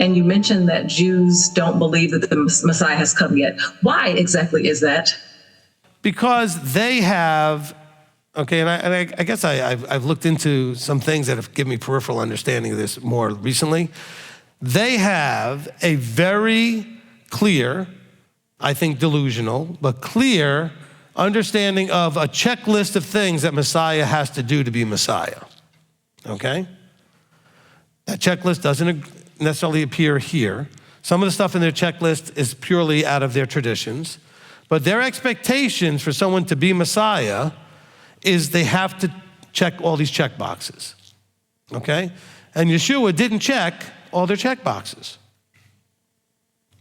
And you mentioned that Jews don't believe that the Messiah has come yet. Why exactly is that? Because they have, okay, and I guess I've looked into some things that have given me peripheral understanding of this more recently. They have a very clear, I think delusional, but clear understanding of a checklist of things that Messiah has to do to be Messiah, okay? That checklist doesn't necessarily appear here. Some of the stuff in their checklist is purely out of their traditions, but their expectations for someone to be Messiah is they have to check all these check boxes, okay? And Yeshua didn't check all their check boxes.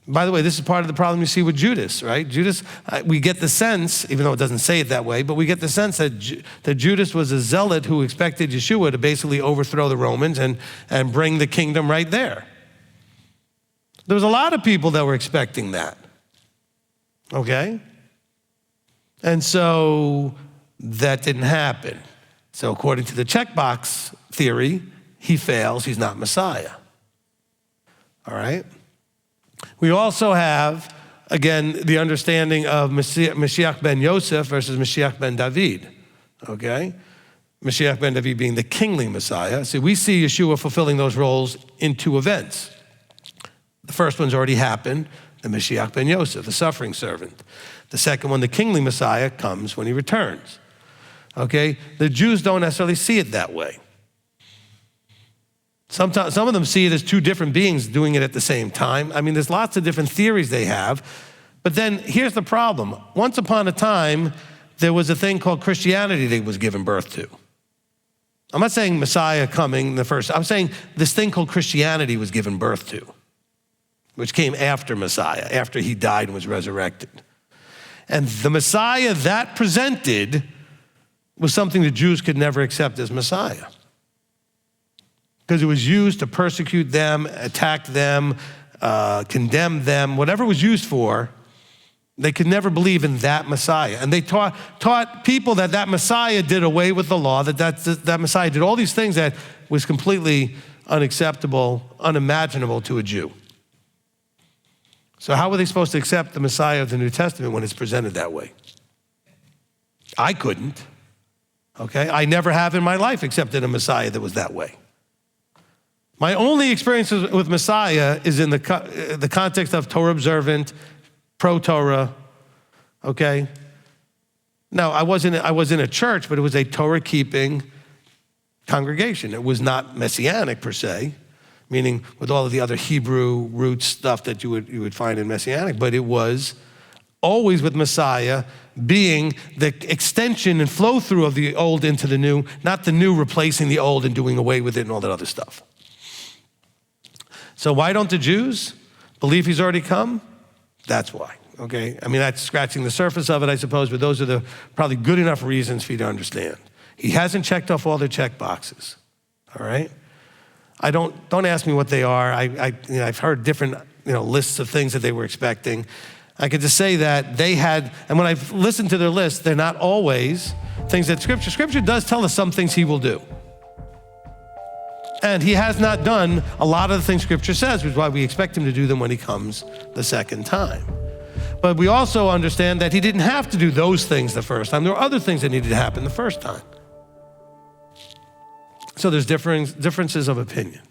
By the way, this is part of the problem you see with Judas, right? Judas, we get the sense, even though it doesn't say it that way, but we get the sense that Judas was a zealot who expected Yeshua to basically overthrow the Romans and bring the kingdom right there. There was a lot of people that were expecting that, okay? And so that didn't happen. So according to the checkbox theory, he fails, he's not Messiah, all right? We also have, again, the understanding of Mashiach ben Yosef versus Mashiach ben David, okay? Mashiach ben David being the kingly Messiah. So we see Yeshua fulfilling those roles in two events. The first one's already happened, the Mashiach ben Yosef, the suffering servant. The second one, the kingly Messiah, comes when he returns, okay? The Jews don't necessarily see it that way. Sometimes, some of them see it as two different beings doing it at the same time. I mean, there's lots of different theories they have. But then here's the problem. Once upon a time, there was a thing called Christianity that was given birth to. I'm not saying Messiah coming the first. I'm saying this thing called Christianity was given birth to, which came after Messiah, after he died and was resurrected. And the Messiah that presented was something the Jews could never accept as Messiah, because it was used to persecute them, attack them, condemn them, whatever it was used for. They could never believe in that Messiah. And they taught people that Messiah did away with the law, that Messiah did all these things that was completely unacceptable, unimaginable to a Jew. So how were they supposed to accept the Messiah of the New Testament when it's presented that way? I couldn't, okay? I never have in my life accepted a Messiah that was that way. My only experience with Messiah is in the context of Torah observant, pro-Torah, okay? Now, I was in a church, but it was a Torah-keeping congregation. It was not Messianic per se, meaning with all of the other Hebrew root stuff that you would find in Messianic, but it was always with Messiah being the extension and flow through of the old into the new, not the new replacing the old and doing away with it and all that other stuff. So why don't the Jews believe he's already come? That's why, okay? I mean, that's scratching the surface of it, I suppose, but those are the probably good enough reasons for you to understand. He hasn't checked off all their check boxes, all right? Don't ask me what they are. I've heard different lists of things that they were expecting. I could just say that they had, and when I've listened to their list, they're not always things that Scripture does tell us some things he will do. And he has not done a lot of the things Scripture says, which is why we expect him to do them when he comes the second time. But we also understand that he didn't have to do those things the first time. There were other things that needed to happen the first time. So there's differences of opinion.